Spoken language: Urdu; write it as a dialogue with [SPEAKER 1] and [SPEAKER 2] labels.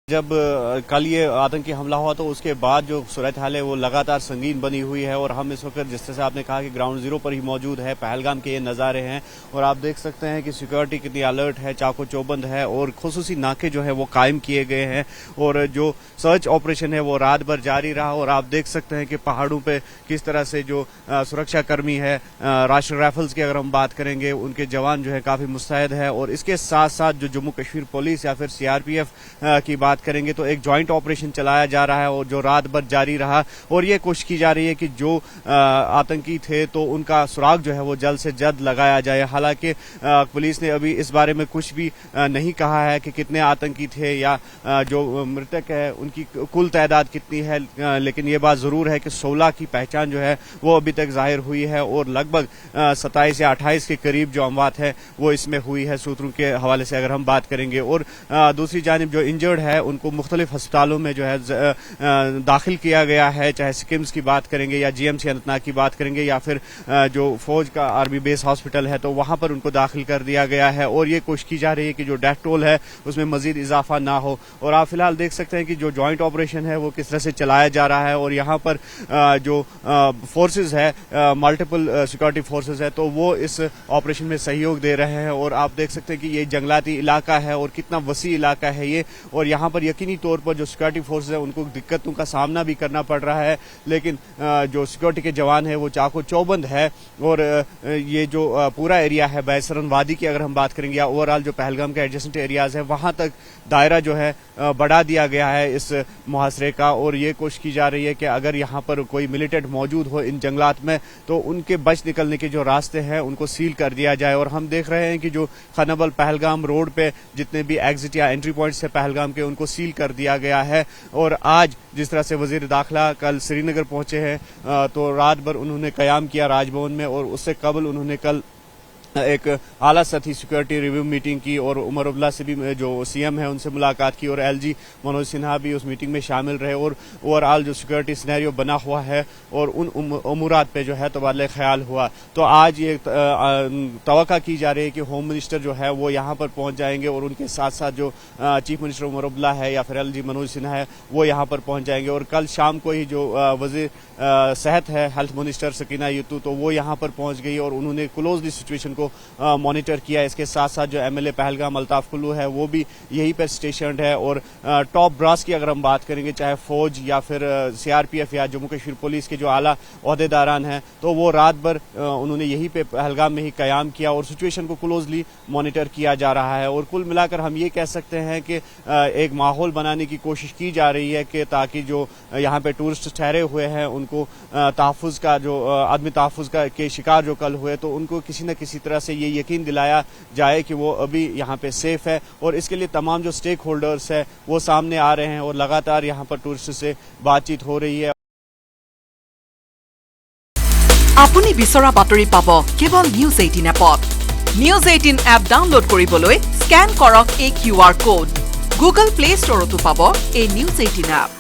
[SPEAKER 1] جب کل یہ آتنکی حملہ ہوا تو اس کے بعد جو صورتحال ہے وہ لگاتار سنگین بنی ہوئی ہے، اور ہم اس وقت جس طرح سے آپ نے کہا کہ گراؤنڈ زیرو پر ہی موجود ہے، پہلگام کے یہ نظارے ہیں، اور آپ دیکھ سکتے ہیں کہ سیکورٹی کتنی الرٹ ہے، چاق و چوبند ہے، اور خصوصی ناکے جو ہے وہ قائم کیے گئے ہیں، اور جو سرچ آپریشن ہے وہ رات بھر جاری رہا، اور آپ دیکھ سکتے ہیں کہ پہاڑوں پہ کس طرح سے جو سرکشا کرمی ہے، راشٹریہ رائفلز کی اگر ہم بات کریں گے، ان کے جوان جو ہے کافی مستعد ہے، اور اس کے ساتھ ساتھ جو جموں کشمیر پولیس یا پھر سی آر پی ایف کی بات کریں گے تو ایک جوائنٹ آپریشن چلایا جا رہا ہے، اور جو رات بھر جاری رہا، اور یہ کوشش کی جا رہی ہے کہ جو آتنکی تھے تو ان کا سراغ جو ہے وہ جلد سے جلد لگایا جائے۔ حالانکہ پولیس نے ابھی اس بارے میں کچھ بھی نہیں کہا ہے کہ کتنے آتنکی تھے یا جو مرتک ہے ان کی کل تعداد کتنی ہے، لیکن یہ بات ضرور ہے کہ 16 کی پہچان جو ہے وہ ابھی تک ظاہر ہوئی ہے، اور لگ بھگ 27 یا 28 کے قریب جو اموات ہے وہ اس میں ہوئی ہے سوتروں کے حوالے سے اگر ہم بات کریں گے، اور دوسری جانب جو انجرڈ ہے ان کو مختلف ہسپتالوں میں جو ہے داخل کیا گیا ہے، چاہے سکمز کی بات کریں گے یا G M C Anant Nag کی بات کریں گے یا پھر جو فوج کا آرمی بیس ہاسپٹل ہے تو وہاں پر ان کو داخل کر دیا گیا ہے، اور یہ کوشش کی جا رہی ہے کہ جو ڈیتھ ٹول ہے اس میں مزید اضافہ نہ ہو۔ اور آپ فی الحال دیکھ سکتے ہیں کہ جو جوائنٹ آپریشن ہے وہ کس طرح سے چلایا جا رہا ہے، اور یہاں پر جو فورسز ہے، ملٹیپل سیکورٹی فورسز ہے، تو وہ اس آپریشن میں سہیوگ دے رہے ہیں، اور آپ دیکھ سکتے ہیں کہ یہ جنگلاتی علاقہ ہے اور کتنا وسیع علاقہ ہے یہ، اور یہاں پر یقینی طور پر جو سیکورٹی فورسز ہیں ان کو دقتوں کا سامنا بھی کرنا پڑ رہا ہے، لیکن جو سیکورٹی کے جوان ہیں وہ چاق و چوبند ہے، اور یہ جو پورا ایریا ہے بیسرن وادی کی اگر ہم بات کریں گے یا اوور آل جو پہلگام کے ایڈجسنٹ ایریاز ہے وہاں تک دائرہ جو ہے بڑھا دیا گیا ہے اس محاصرے کا، اور یہ کوشش کی جا رہی ہے کہ اگر یہاں پر کوئی ملیٹنٹ موجود ہو ان جنگلات میں تو ان کے بچ نکلنے کے جو راستے ہیں ان کو سیل کر دیا جائے۔ اور ہم دیکھ رہے ہیں کہ جو خنبل پہلگام روڈ پہ جتنے بھی ایگزٹ یا انٹری پوائنٹس ہیں پہلگام کے ان کو سیل کر دیا گیا ہے، اور آج جس طرح سے وزیر داخلہ کل سری نگر پہنچے ہیں تو رات بھر انہوں نے قیام کیا راج بھون میں، اور اس سے قبل انہوں نے کل ایک اعلیٰ سطحی سیکورٹی ریویو میٹنگ کی، اور عمر عبداللہ سے بھی جو سی ایم ہے ان سے ملاقات کی، اور ایل جی منوج سنہا بھی اس میٹنگ میں شامل رہے، اور اوور آل جو سیکورٹی سینیریو بنا ہوا ہے اور ان امورات پہ جو ہے تبادلہ خیال ہوا۔ تو آج یہ توقع کی جا رہی ہے کہ ہوم منسٹر جو ہے وہ یہاں پر پہنچ جائیں گے، اور ان کے ساتھ ساتھ جو چیف منسٹر عمر عبداللہ ہے یا پھر ایل جی منوج سنہا ہے وہ یہاں پر پہنچ جائیں گے، اور کل شام کو ہی جو وزیر صحت ہے ہیلتھ منسٹر سکینہ یتو تو وہ یہاں پر پہنچ گئی، اور انہوں نے کلوزلی سچویشن کو مانیٹر کیا۔ اس کے ساتھ ساتھ جو M L A Pahalgam Altaf Kaloo ہے وہ بھی یہیں پر اسٹیشنڈ ہے، اور ٹاپ براس کی اگر ہم بات کریں گے چاہے فوج یا پھر سی آر پی ایف یا جموں کشمیر پولیس کے جو اعلیٰ عہدیداران ہیں تو وہ رات بھر انہوں نے یہیں پہ پہلگام میں ہی قیام کیا، اور سچویشن کو کلوزلی مانیٹر کیا جا رہا ہے، اور کل ملا کر ہم یہ کہہ سکتے ہیں کہ ایک ماحول بنانے کی کوشش کی جا رہی ہے کہ تاکہ جو یہاں پہ ٹورسٹ ٹھہرے ہوئے ہیں ان کو تحفظ کا جو عدم تحفظ کا کے شکار جو کل ہوئے تو ان کو کسی نہ کسی طرح سے یہ یقین دلایا جائے کہ وہ ابھی یہاں پہ سیف ہے، اور اس کے لیے تمام جو سٹیک ہولڈرز ہیں وہ سامنے آ رہے ہیں، اور لگاتار یہاں پر ٹورسٹ سے بات چیت ہو رہی ہے۔
[SPEAKER 2] আপুনি বিচৰা বাতৰি পাব কেৱল নিউজ 18 এপত। নিউজ 18 এপ ডাউনলোড কৰিবলৈ স্কেন কৰক এই QR কোড। গুগল প্লে ষ্টৰতো পাব এই নিউজ 18 এপ।